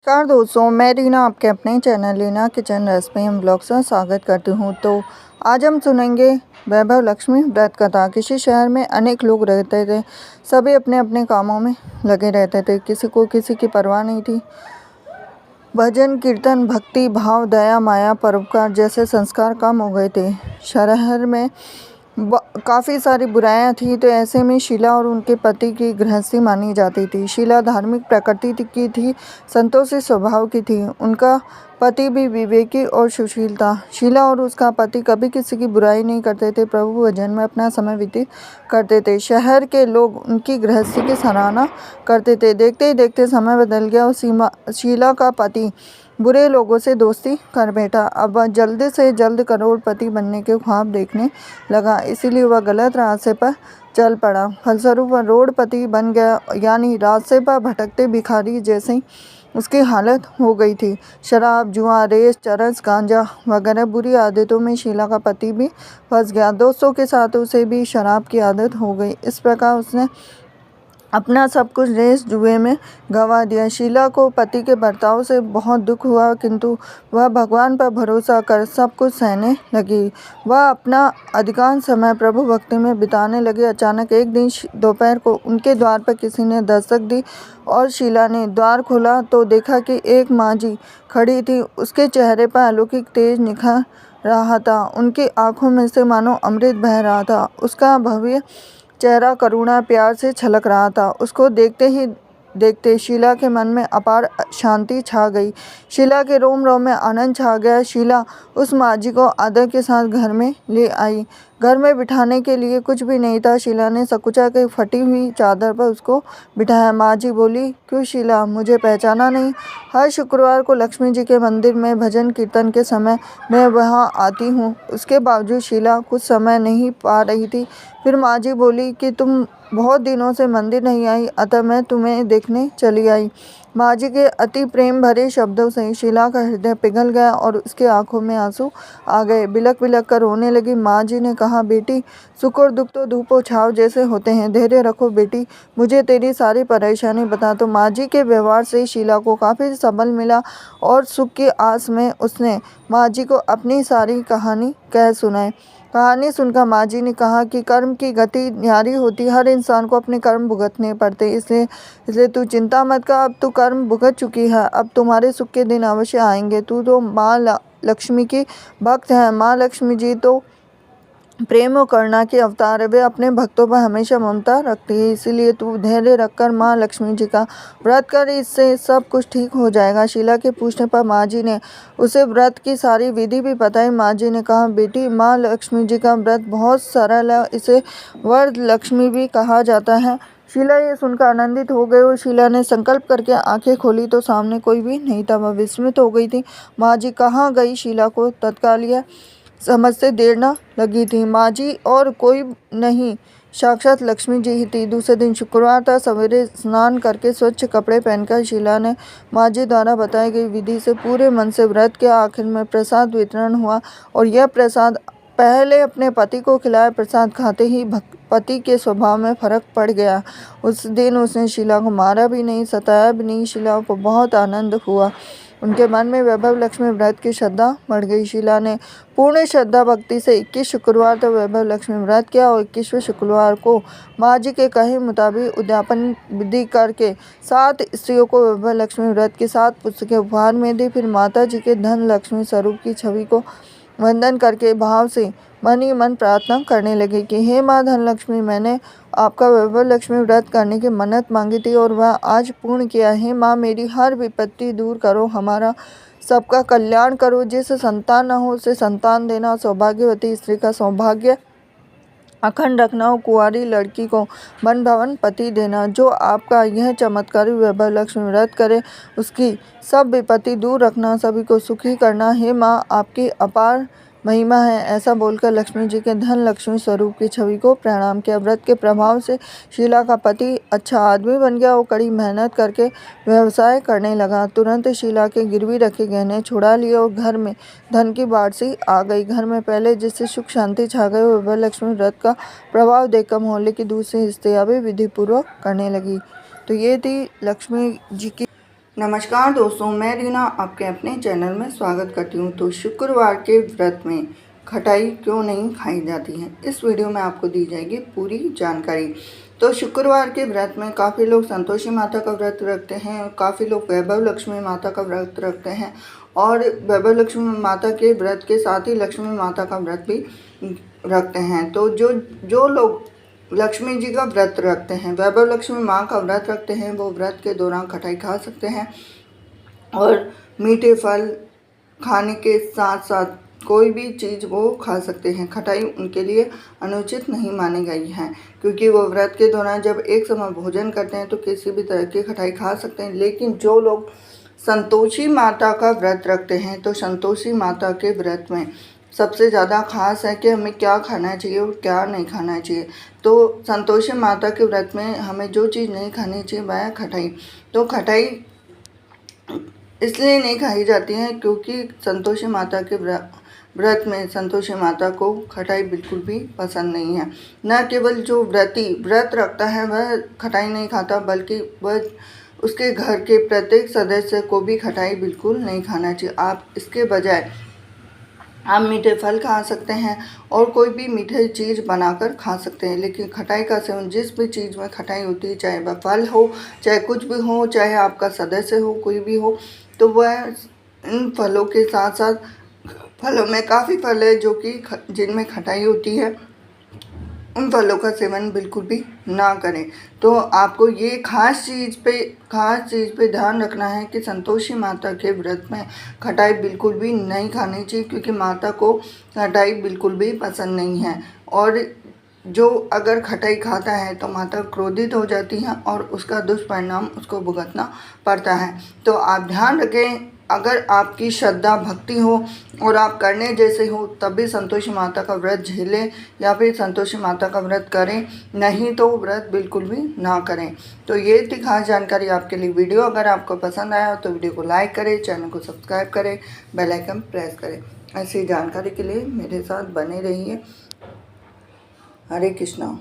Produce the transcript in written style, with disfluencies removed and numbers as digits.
नमस्कार दोस्तों, मैं रीना आपके अपने channel Reena kitchen recipe and blogs में स्वागत करती हूँ। तो आज हम सुनेंगे वैभव लक्ष्मी व्रत कथा। किसी शहर में अनेक लोग रहते थे। सभी अपने अपने कामों में लगे रहते थे। किसी को किसी की परवाह नहीं थी। भजन कीर्तन भक्ति भाव दया माया परोपकार जैसे संस्कार कम हो गए थे। शहर में काफ़ी सारी बुराइयां थी। तो ऐसे में शीला और उनके पति की गृहस्थी मानी जाती थी। शीला धार्मिक प्रकृति की थी, संतोषी स्वभाव की थी। उनका पति भी विवेकी और सुशील था। शीला और उसका पति कभी किसी की बुराई नहीं करते थे। प्रभु भजन में अपना समय व्यतीत करते थे। शहर के लोग उनकी गृहस्थी की सराहना करते थे। देखते ही देखते समय बदल गया और शीला का पति बुरे लोगों से दोस्ती कर बैठा। अब वह जल्द से जल्द करोड़पति बनने के ख्वाब देखने लगा, इसीलिए वह गलत रास्ते पर चल पड़ा। फलस्वरूप वह रोडपति बन गया, यानी रास्ते पर भटकते भिखारी जैसी उसकी हालत हो गई थी। शराब जुआ रेस चरस गांजा वगैरह बुरी आदतों में शीला का पति भी फंस गया। दोस्तों के साथ उसे भी शराब की आदत हो गई। इस प्रकार उसने अपना सब कुछ रेस जुए में गंवा दिया। शीला को पति के बर्ताव से बहुत दुख हुआ, किंतु वह भगवान पर भरोसा कर सब कुछ सहने लगी। वह अपना अधिकांश समय प्रभु भक्ति में बिताने लगी। अचानक एक दिन दोपहर को उनके द्वार पर किसी ने दस्तक दी और शीला ने द्वार खोला तो देखा कि एक माँ जी खड़ी थी। उसके चेहरे पर अलौकिक तेज निखर रहा था। उनकी आंखों में से मानो अमृत बह रहा था। उसका भव्य चेहरा करुणा प्यार से छलक रहा था। उसको देखते ही देखते शीला के मन में अपार शांति छा गई। शीला के रोम रोम में आनंद छा गया। शीला उस माँ जी को आदर के साथ घर में ले आई। घर में बिठाने के लिए कुछ भी नहीं था। शीला ने सकुचा के फटी हुई चादर पर उसको बिठाया। माँ जी बोली, क्यों शीला, मुझे पहचाना नहीं? हर शुक्रवार को लक्ष्मी जी के मंदिर में भजन कीर्तन के समय मैं वहाँ आती हूँ। उसके बावजूद शीला कुछ समय नहीं पा रही थी। फिर माँ जी बोली कि तुम बहुत दिनों से मंदिर नहीं आई, अतः मैं तुम्हें देखने चली आई। माँ जी के अति प्रेम भरे शब्दों से शीला का हृदय पिघल गया और उसके आंखों में आंसू आ गए। बिलक बिलक कर रोने लगी। माँ जी ने कहा, बेटी, सुख और दुख तो धूप और छाव जैसे होते हैं। धैर्य रखो बेटी, मुझे तेरी सारी परेशानी बता। तो माँ जी के व्यवहार से शीला को काफ़ी सबल मिला और सुख की आस में उसने माँ जी को अपनी सारी कहानी कह सुनाई। कहानी सुनकर माँ जी ने कहा कि कर्म की गति न्यारी होती, हर इंसान को अपने कर्म भुगतने पड़ते। इसलिए तू चिंता मत कर, अब तू कर्म भुगत चुकी है, अब तुम्हारे सुख के दिन अवश्य आएंगे। तू तो माँ लक्ष्मी की भक्त है। माँ लक्ष्मी जी तो प्रेम और करुणा की अवतार है। वे अपने भक्तों पर हमेशा ममता रखती है। इसीलिए तू धैर्य रखकर माँ लक्ष्मी जी का व्रत कर, इससे सब कुछ ठीक हो जाएगा। शीला के पूछने पर माँ जी ने उसे व्रत की सारी विधि भी बताई। माँ जी ने कहा, बेटी, माँ लक्ष्मी जी का व्रत बहुत सरल है, इसे वर लक्ष्मी भी कहा जाता है। शीला ये सुनकर आनंदित हो गई और शीला ने संकल्प करके आंखें खोली तो सामने कोई भी नहीं था। वह विस्मित हो गई थी। माँ जी कहाँ गई? शीला को तत्काल यह समझते देर न लगी थी। माँ जी और कोई नहीं, साक्षात लक्ष्मी जी ही थी। दूसरे दिन शुक्रवार था। सवेरे स्नान करके स्वच्छ कपड़े पहनकर शीला ने माँ जी द्वारा बताई गई विधि से पूरे मन से व्रत किया। आखिर में प्रसाद वितरण हुआ और यह प्रसाद पहले अपने पति को खिलाया। प्रसाद खाते ही पति के स्वभाव में फर्क पड़ गया। उस दिन उसने शीला को मारा भी नहीं, सताया भी नहीं। शीला को बहुत आनंद हुआ। उनके मन में वैभव लक्ष्मी व्रत की श्रद्धा बढ़ गई। शीला ने पूर्ण श्रद्धा भक्ति से 21 शुक्रवार तक वैभव लक्ष्मी व्रत किया और 21वें शुक्रवार को माँ जी के कहे मुताबिक उद्यापन विधि करके 7 स्त्रियों को वैभव लक्ष्मी व्रत की 7 पुस्तकें उपहार में दी। फिर माता जी के धन लक्ष्मी स्वरूप की छवि को वंदन करके भाव से मन ही मन प्रार्थना करने लगे कि हे माँ धनलक्ष्मी, मैंने आपका वैभव लक्ष्मी व्रत करने की मन्नत मांगी थी और वह आज पूर्ण किया है। माँ, मेरी हर विपत्ति दूर करो, हमारा सबका कल्याण करो। जिसे संतान न हो उसे संतान देना, सौभाग्यवती स्त्री का सौभाग्य अखंड रखना और कुंवारी लड़की को मन भवन पति देना। जो आपका यह चमत्कारी वैभव लक्ष्मी व्रत करे उसकी सब विपत्ति दूर रखना, सभी को सुखी करना। हे माँ, आपकी अपार महिमा है। ऐसा बोलकर लक्ष्मी जी के धन लक्ष्मी स्वरूप की छवि को प्रणाम किया। व्रत के प्रभाव से शीला का पति अच्छा आदमी बन गया और कड़ी मेहनत करके व्यवसाय करने लगा। तुरंत शीला के गिरवी रखे गहने छुड़ा लिए और घर में धन की बाढ़ सी आ गई। घर में पहले जिससे सुख शांति छा गई, वैभव लक्ष्मी व्रत का प्रभाव देखकर मोहल्ले की दूसरी स्त्रियां भी विधि पूर्वक करने लगी। तो ये थी लक्ष्मी जी की नमस्कार दोस्तों, मैं रीना आपके अपने चैनल में स्वागत करती हूँ। तो शुक्रवार के व्रत में खटाई क्यों नहीं खाई जाती है, इस वीडियो में आपको दी जाएगी पूरी जानकारी। तो शुक्रवार के व्रत में काफ़ी लोग संतोषी माता का व्रत रखते हैं, काफ़ी लोग वैभव लक्ष्मी माता का व्रत रखते हैं और वैभव लक्ष्मी माता के व्रत के साथ ही लक्ष्मी माता का व्रत भी रखते हैं। तो जो लोग लक्ष्मी जी का व्रत रखते हैं, वैभव लक्ष्मी माँ का व्रत रखते हैं, वो व्रत के दौरान खटाई खा सकते हैं और मीठे फल खाने के साथ साथ कोई भी चीज़ वो खा सकते हैं। खटाई उनके लिए अनुचित नहीं मानी गई है, क्योंकि वो व्रत के दौरान जब एक समय भोजन करते हैं तो किसी भी तरह की खटाई खा सकते हैं। लेकिन जो लोग संतोषी माता का व्रत रखते हैं, तो संतोषी माता के व्रत में सबसे ज़्यादा खास है कि हमें क्या खाना चाहिए और क्या नहीं खाना चाहिए। तो संतोषी माता के व्रत में हमें जो चीज़ नहीं खानी चाहिए वह है खटाई। तो खटाई इसलिए नहीं खाई जाती है क्योंकि संतोषी माता के व्रत में संतोषी माता को खटाई बिल्कुल भी पसंद नहीं है। न केवल जो व्रत रखता है वह खटाई नहीं खाता, बल्कि वह उसके घर के प्रत्येक सदस्य को भी खटाई बिल्कुल नहीं खाना चाहिए। आप इसके बजाय आप मीठे फल खा सकते हैं और कोई भी मीठे चीज़ बनाकर खा सकते हैं। लेकिन खटाई का सेवन, जिस भी चीज़ में खटाई होती है, चाहे वह फल हो, चाहे कुछ भी हो, चाहे आपका सदस्य हो, कोई भी हो, तो वह इन फलों के साथ साथ फलों में काफ़ी फल है जो कि जिनमें खटाई होती है, उन फलों का सेवन बिल्कुल भी ना करें। तो आपको ये खास चीज़ पे ध्यान रखना है कि संतोषी माता के व्रत में खटाई बिल्कुल भी नहीं खानी चाहिए, क्योंकि माता को खटाई बिल्कुल भी पसंद नहीं है। और जो अगर खटाई खाता है तो माता क्रोधित हो जाती है और उसका दुष्परिणाम उसको भुगतना पड़ता है। तो आप ध्यान रखें, अगर आपकी श्रद्धा भक्ति हो और आप करने जैसे हो तभी संतोषी माता का व्रत झेलें या फिर संतोषी माता का व्रत करें, नहीं तो व्रत बिल्कुल भी ना करें। तो ये थी खास जानकारी आपके लिए। वीडियो अगर आपको पसंद आया तो वीडियो को लाइक करें, चैनल को सब्सक्राइब करें, बेल आइकन प्रेस करें। ऐसी जानकारी के लिए मेरे साथ बने रहिए। हरे कृष्णा।